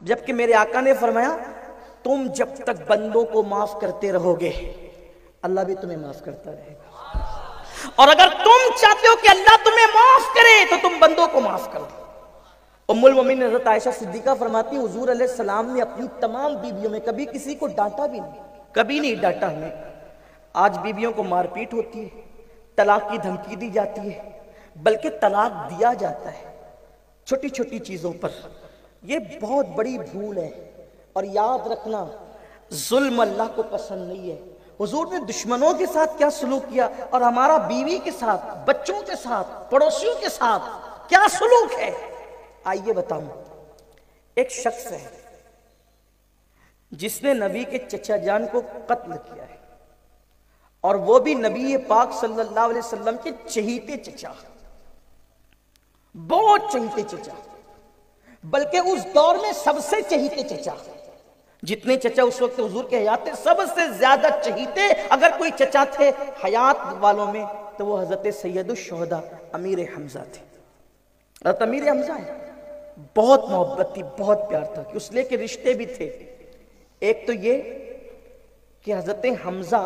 جبکہ میرے آقا نے فرمایا تم جب تک بندوں کو معاف کرتے رہو گے اللہ بھی تمہیں معاف کرتا رہے گا، اور اگر تم چاہتے ہو کہ اللہ تمہیں معاف کرے تو تم بندوں کو معاف کر دو۔ ام المومنین حضرت عائشہ صدیقہ فرماتی حضور علیہ السلام نے اپنی تمام بیویوں میں کبھی کسی کو ڈانٹا بھی نہیں، کبھی نہیں ڈانٹا ہمیں۔ آج بیویوں کو مار پیٹ ہوتی ہے، طلاق کی دھمکی دی جاتی ہے، بلکہ طلاق دیا جاتا ہے چھوٹی چھوٹی چیزوں پر۔ یہ بہت بڑی بھول ہے، اور یاد رکھنا ظلم اللہ کو پسند نہیں ہے۔ حضور نے دشمنوں کے ساتھ کیا سلوک کیا، اور ہمارا بیوی کے ساتھ، بچوں کے ساتھ، پڑوسیوں کے ساتھ کیا سلوک ہے، آئیے بتاؤں۔ ایک شخص ہے جس نے نبی کے چچا جان کو قتل کیا ہے، اور وہ بھی نبی پاک صلی اللہ علیہ وسلم کے چہیتے چچا، بہت چہیتے چچا، بلکہ اس دور میں سب سے چہیتے چچا۔ جتنے چچا اس وقت حضور کے حیات تھے، سب سے زیادہ چہیتے اگر کوئی چچا تھے حیات والوں میں تو وہ حضرت سید الشہداء امیر حمزہ تھے۔ حضرت امیر حمزہ ہے، بہت محبت تھی، بہت پیار تھا، کہ اس لیے کہ رشتے بھی تھے۔ ایک تو یہ کہ حضرت حمزہ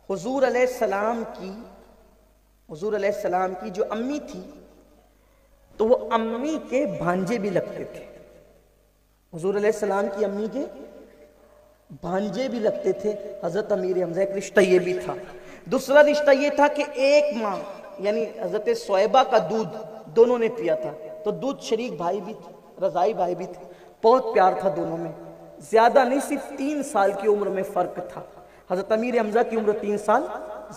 حضور علیہ السلام کی جو امی تھی تو وہ امی کے بھانجے بھی لگتے تھے، حضور علیہ السلام کی امی کے بھانجے بھی لگتے تھے حضرت امیر حمزہ۔ ایک رشتہ یہ بھی تھا۔ دوسرا رشتہ یہ تھا کہ ایک ماں یعنی حضرت صہیبہ کا دودھ دونوں نے پیا تھا، تو دودھ شریک بھائی بھی تھے، رضائی بھائی بھی تھے، بہت پیار تھا دونوں میں، زیادہ نہیں، صرف 3 سال کی عمر میں فرق تھا۔ حضرت امیر حمزہ کی عمر 3 سال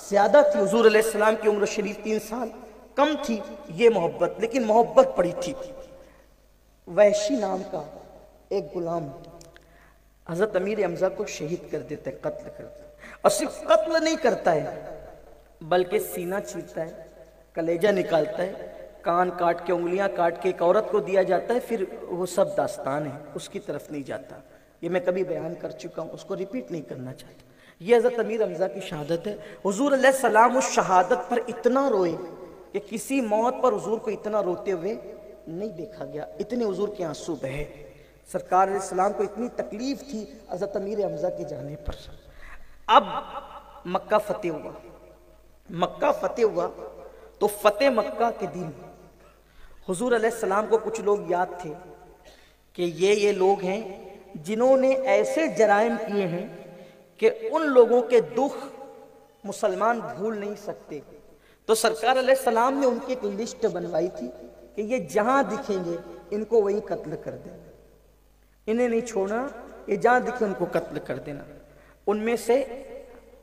زیادہ تھی، حضور علیہ السلام کی عمر شریف 3 سال کم تھی۔ یہ محبت، لیکن محبت بڑی تھی۔ وحشی نام کا ایک غلام حضرت امیر حمزہ کو شہید کر دیتا ہے، قتل کرتا ہے، اور صرف قتل نہیں کرتا ہے بلکہ سینہ چیرتا ہے، کلیجہ نکالتا ہے، کان کاٹ کے، انگلیاں کاٹ کے ایک عورت کو دیا جاتا ہے۔ پھر وہ سب داستان ہے، اس کی طرف نہیں جاتا، یہ میں کبھی بیان کر چکا ہوں، اس کو ریپیٹ نہیں کرنا چاہتا۔ یہ حضرت امیر حمزہ کی شہادت ہے۔ حضور علیہ السلام اس شہادت پر اتنا روئے کہ کسی موت پر حضور کو اتنا روتے ہوئے نہیں دیکھا گیا، اتنے حضور کے آنسو بہے۔ سرکار علیہ السلام کو اتنی تکلیف تھی حضرت امیر حمزہ کے جانے پر۔ اب مکہ فتح ہوا، مکہ فتح ہوا تو فتح مکہ کے دن حضور علیہ السلام کو کچھ لوگ یاد تھے کہ یہ لوگ ہیں جنہوں نے ایسے جرائم کیے ہیں کہ ان لوگوں کے دکھ مسلمان بھول نہیں سکتے۔ تو سرکار علیہ السلام نے ان کی ایک لسٹ بنوائی تھی کہ یہ جہاں دکھیں گے ان کو وہیں قتل کر دینا، انہیں نہیں چھوڑنا، یہ جہاں دکھے ان کو قتل کر دینا۔ ان میں سے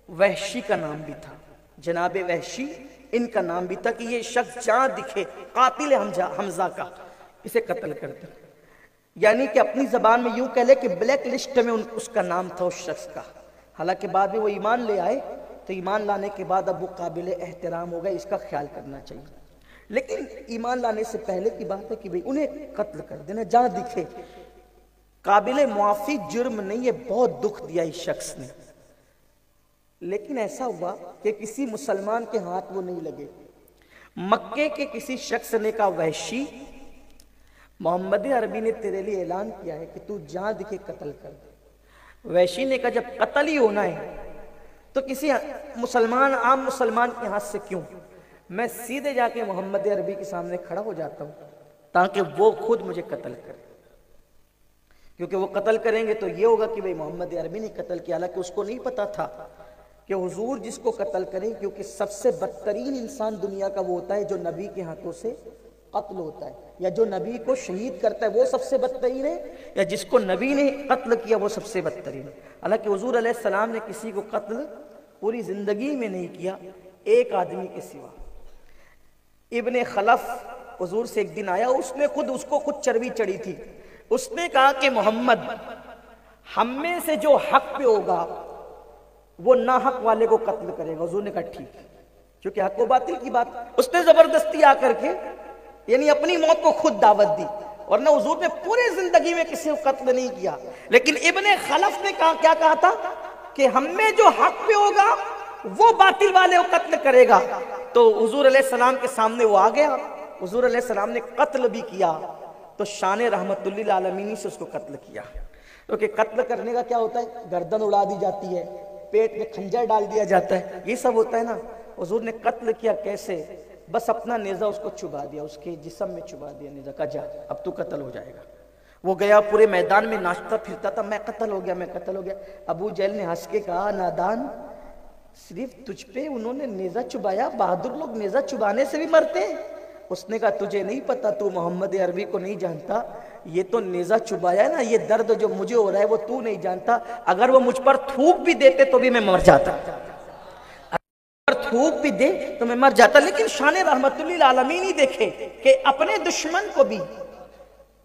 وحشی کا نام بھی تھا، جناب وحشی ان کا نام بھی تھا کہ یہ شخص جہاں دکھے قاتل حمزہ کا، اسے قتل کر دے۔ یعنی کہ اپنی زبان میں یوں کہہ لے کہ بلیک لسٹ میں اس کا نام تھا اس شخص کا۔ حالانکہ بعد میں وہ ایمان لے آئے، تو ایمان لانے کے بعد اب وہ قابل احترام ہو گئے، اس کا خیال کرنا چاہیے۔ لیکن ایمان لانے سے پہلے کی بات ہے کہ بھئی انہیں قتل کر دینا جہاں دکھے، قابل معافی جرم نہیں ہے، بہت دکھ دیا اس شخص نے۔ لیکن ایسا ہوا کہ کسی مسلمان کے ہاتھ وہ نہیں لگے۔ مکے کے کسی شخص نے کہا وحشی، محمد عربی نے تیرے لیے اعلان کیا ہے کہ تو جہاں دکھے قتل کر دے۔ وحشی نے کہا جب قتل ہی ہونا ہے تو کسی مسلمان، عام مسلمان کے ہاتھ سے کیوں، میں سیدھے جا کے محمد عربی کے سامنے کھڑا ہو جاتا ہوں تاکہ وہ خود مجھے قتل کرے، کیونکہ وہ قتل کریں گے تو یہ ہوگا کہ بھئی محمد عربی نے قتل کیا۔ حالانکہ اس کو نہیں پتا تھا کہ حضور جس کو قتل کریں، کیونکہ سب سے بدترین انسان دنیا کا وہ ہوتا ہے جو نبی کے ہاتھوں سے قتل ہوتا ہے، یا جو نبی کو شہید کرتا ہے وہ سب سے بدترین ہے، یا جس کو نبی نے قتل کیا وہ سب سے بدترین ہے۔ حالانکہ حضور علیہ السلام نے کسی کو قتل پوری زندگی میں نہیں کیا، ایک آدمی کے سوا۔ ابن خلف حضور سے ایک دن آیا، اس کو خود چربی چڑھی تھی، اس نے کہا کہ محمد ہم میں سے جو حق پہ ہوگا وہ ناحق والے کو قتل کرے گا۔ حضور نے کہا ٹھیک، کیونکہ حق و باطل کی بات، اس نے زبردستی آ کر کے یعنی اپنی موت کو خود دعوت دی، ورنہ حضور نے پورے زندگی میں کسی کو قتل نہیں کیا۔ لیکن ابن خلف نے کیا کہا تھا کہ ہم میں جو حق پہ ہوگا وہ باطل والے کو قتل کرے گا۔ تو حضور علیہ السلام کے سامنے وہ آ گیا، حضور علیہ السلام نے قتل بھی کیا۔ تو تو شان رحمت للعالمین سے اس کو قتل کیا. کیونکہ قتل کرنے کا کیا ہوتا ہے؟ گردن اڑا دی جاتی ہے، پیٹ میں خنجر ڈال دیا جاتا ہے، یہ سب ہوتا ہے نا. حضور نے قتل کیا کیسے؟ بس اپنا نیزہ اس کو چبا دیا، اس کے جسم میں چبا دیا نیزہ کا، جا اب تو قتل ہو جائے گا. وہ گیا پورے میدان میں ناچتا پھرتا تھا، میں قتل ہو گیا، میں قتل ہو گیا. ابو جہل نے ہنس کے کہا نادان، صرف تجھ پہ انہوں نے نیزہ چبایا، بہادر لوگ نیزہ چبانے سے بھی مرتے ہیں. اس نے کہا تجھے نہیں پتا، تو محمد عربی کو نہیں جانتا، یہ تو نیزہ چبایا ہے نا، یہ درد جو مجھے ہو رہا ہے وہ تو نہیں جانتا. اگر وہ مجھ پر تھوک بھی دیتے تو بھی میں مر جاتا، اگر تھوک بھی دے تو میں مر جاتا. لیکن شان رحمت للعالمین ہی دیکھے کہ اپنے دشمن کو بھی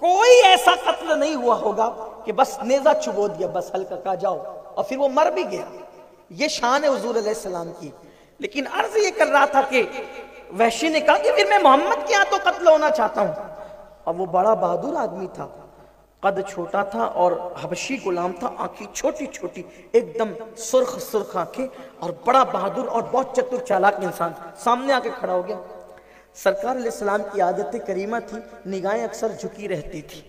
کوئی ایسا قتل نہیں ہوا ہوگا کہ بس نیزہ چبو دیا، بس ہلکا کا جاؤ، اور پھر وہ مر بھی گیا. یہ شان ہے حضور علیہ السلام کی. لیکن عرض یہ کر رہا تھا کہ وحشی نے کہا کہ پھر میں محمد کے ہاں تو قتل ہونا چاہتا ہوں. اور وہ بڑا بہادر آدمی تھا، قد چھوٹا تھا اور حبشی غلام تھا، آنکھیں چھوٹی چھوٹی، ایک دم سرخ سرخ آنکھیں، اور بڑا بہادر اور بہت چتر چالاک انسان. سامنے آ کے کھڑا ہو گیا. سرکار علیہ السلام کی عادت کریمہ تھی، نگاہیں اکثر جھکی رہتی تھی،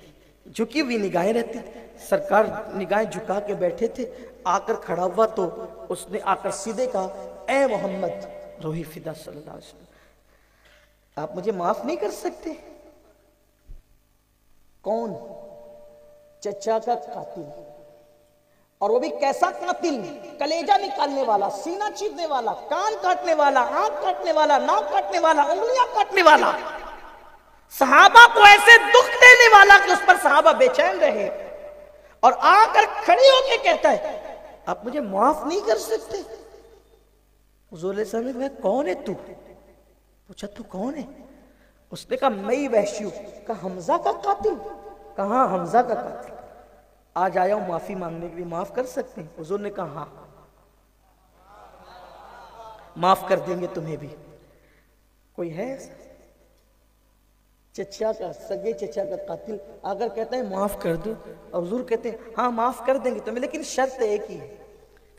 جھکی ہوئی نگاہیں رہتی تھی. سرکار نگاہیں جھکا کے بیٹھے تھے، آ کر کھڑا ہوا تو اس نے آ کر سیدھے کہا اے محمد روحی فدا صلی اللہ علیہ وسلم، آپ مجھے معاف نہیں کر سکتے؟ کون؟ چچا کا قاتل، اور وہ بھی کیسا قاتل؟ کلیجہ نکالنے والا، سینہ چیرنے والا، کان کاٹنے والا، آنکھ کاٹنے والا، ناک کاٹنے والا، انگلیاں کاٹنے والا، صحابہ کو ایسے دکھ دینے والا کہ اس پر صحابہ بے چین رہے. اور آ کر کھڑی ہو کے کہتا ہے آپ مجھے معاف نہیں کر سکتے؟ حضور علیہ السلام نے کہا کون ہے تو؟ پوچھا تو کون ہے؟ اس نے کہا میں ہی وحشی ہوں. کہا حمزہ کا قاتل؟ کہا حمزہ کا قاتل. آج آیا ہوں معافی مانگنے کے لیے، معاف کر سکتے ہیں؟ حضور نے کہا ہاں معاف کر دیں گے تمہیں بھی. کوئی ہے ایسا چچا کا، سگے چچا کا قاتل اگر کہتا ہے معاف کر دو، اور حضور کہتے ہیں ہاں معاف کر دیں گے تمہیں، لیکن شرط ایک ہی ہے.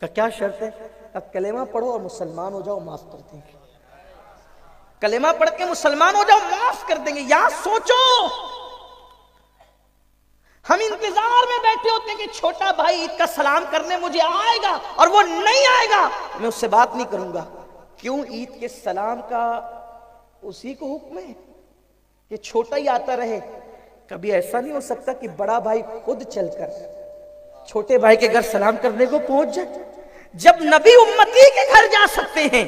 کہ کیا شرط ہے؟ اب کلمہ پڑھو اور مسلمان ہو جاؤ، معاف کر دیں گے. کلمہ پڑھ کے مسلمان ہو جاؤ، معاف کر دیں گے. یا سوچو ہم انتظار میں بیٹھے ہوتے ہیں کہ چھوٹا بھائی عید کا سلام کرنے مجھے آئے گا، اور وہ نہیں آئے گا میں اس سے بات نہیں کروں گا. کیوں؟ عید کے سلام کا اسی کو حکم ہے کہ چھوٹا ہی آتا رہے. کبھی ایسا نہیں ہو سکتا کہ بڑا بھائی خود چل کر چھوٹے بھائی کے گھر سلام کرنے کو پہنچ جائے؟ جب نبی امتی کے گھر جا سکتے ہیں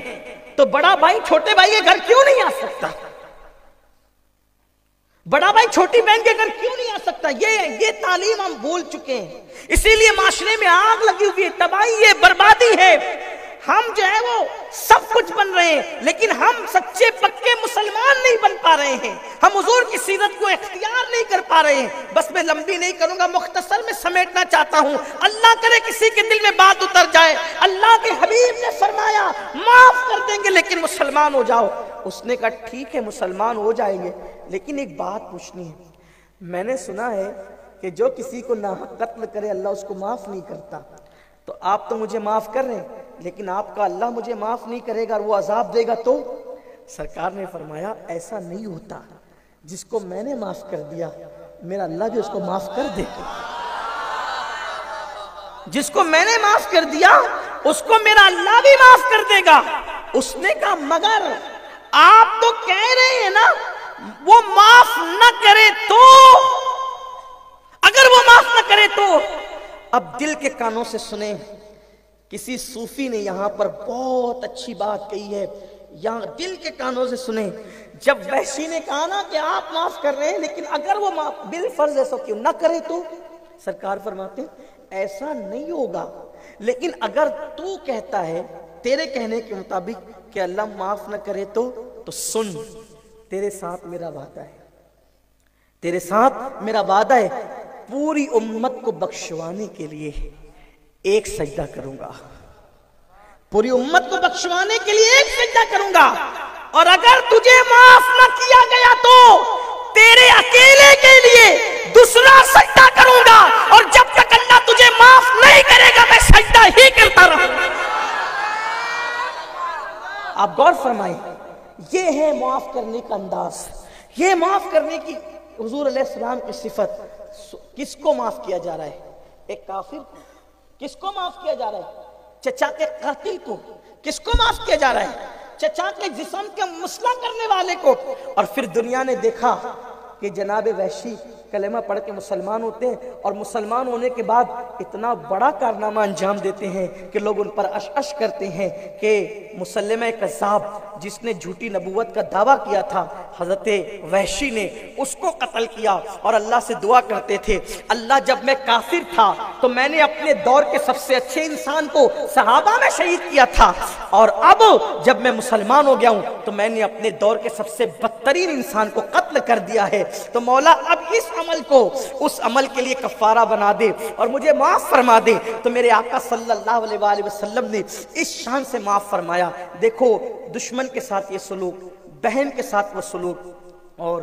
تو بڑا بھائی چھوٹے بھائی کے گھر کیوں نہیں آ سکتا؟ بڑا بھائی چھوٹی بہن کے گھر کیوں نہیں آ سکتا؟ یہ تعلیم ہم بھول چکے ہیں. اسی لیے معاشرے میں آگ لگی ہوئی ہے، تباہی ہے، بربادی ہے. ہم جو ہے وہ سب کچھ بن رہے ہیں لیکن ہم سچے پکے مسلمان نہیں بن پا رہے ہیں. ہم حضور کی سیرت کو اختیار نہیں کر پا رہے ہیں. بس میں لمبی نہیں کروں گا، مختصر میں سمیٹنا چاہتا ہوں. اللہ کرے کسی کے دل میں بات اتر جائے. اللہ کے حبیب نے فرمایا معاف کر دیں گے لیکن مسلمان ہو جاؤ. اس نے کہا ٹھیک ہے مسلمان ہو جائیں گے، لیکن ایک بات پوچھنی ہے. میں نے سنا ہے کہ جو کسی کو ناحق قتل کرے اللہ اس کو معاف نہیں کرتا. تو آپ تو مجھے معاف کر رہے ہیں لیکن آپ کا اللہ مجھے معاف نہیں کرے گا اور وہ عذاب دے گا. تو سرکار نے فرمایا ایسا نہیں ہوتا. جس کو میں نے معاف کر دیا میرا اللہ بھی اس کو معاف کر دے گا. جس کو میں نے معاف کر دیا اس کو میرا اللہ بھی معاف کر دے گا. اس نے کہا مگر آپ تو کہہ رہے ہیں نا وہ معاف نہ کرے تو، اگر وہ معاف نہ کرے تو. اب دل کے کانوں سے سنیں، کسی صوفی نے یہاں پر بہت اچھی بات کہی ہے. یہاں دل کے کانوں سے سنیں. جب وحشی نے کہا نا کہ آپ معاف کر رہے ہیں لیکن اگر وہ بالفرض ایسا کیوں نہ کرے تو، سرکار فرماتے ہیں ایسا نہیں ہوگا. لیکن اگر تو کہتا ہے تیرے کہنے کے مطابق کہ اللہ معاف نہ کرے تو سن، تیرے ساتھ میرا وعدہ ہے، تیرے ساتھ میرا وعدہ ہے. پوری امت کو بخشوانے کے لیے ایک سجدہ کروں گا. پوری امت کو بخشوانے کے لیے ایک سجدہ کروں گا. اور اگر تجھے معاف نہ کیا گیا تو تیرے اکیلے کے لیے دوسرا سجدہ کروں گا. اور جب تک اللہ تجھے معاف نہیں کرے گا میں سجدہ ہی کرتا رہوں گا. آپ غور فرمائیں، یہ ہے معاف کرنے کا انداز. یہ معاف کرنے کی حضور علیہ السلام کی صفت، کس کو معاف کیا جا رہا ہے؟ ایک کافر کو کس کو معاف کیا جا رہا ہے؟ چچا کے قاتل کو کس کو معاف کیا جا رہا ہے؟ چچا کے جسم کے مسئلہ کرنے والے کو۔ اور پھر دنیا نے دیکھا کہ جناب وحشی کلمہ پڑھ کے مسلمان ہوتے ہیں، اور مسلمان ہونے کے بعد اتنا بڑا کارنامہ انجام دیتے ہیں کہ لوگ ان پر اش کرتے ہیں کہ مسلمہ کذاب جس نے جھوٹی نبوت کا دعویٰ کیا تھا، حضرت وحشی نے اس کو قتل کیا، اور اللہ سے دعا کرتے تھے، اللہ جب میں کافر تھا تو میں نے اپنے دور کے سب سے اچھے انسان کو صحابہ میں شہید کیا تھا، اور اب جب میں مسلمان ہو گیا ہوں تو میں نے اپنے دور کے سب سے بدترین انسان کو قتل کر دیا ہے، تو مولا اب اس عمل کو اس عمل کے لیے کفارہ بنا دے اور مجھے معاف فرما دے۔ تو میرے آقا صلی اللہ علیہ وآلہ وسلم نے اس شان سے معاف فرمایا۔ دیکھو دشمن کے ساتھ یہ سلوک، بہن کے ساتھ وہ سلوک، اور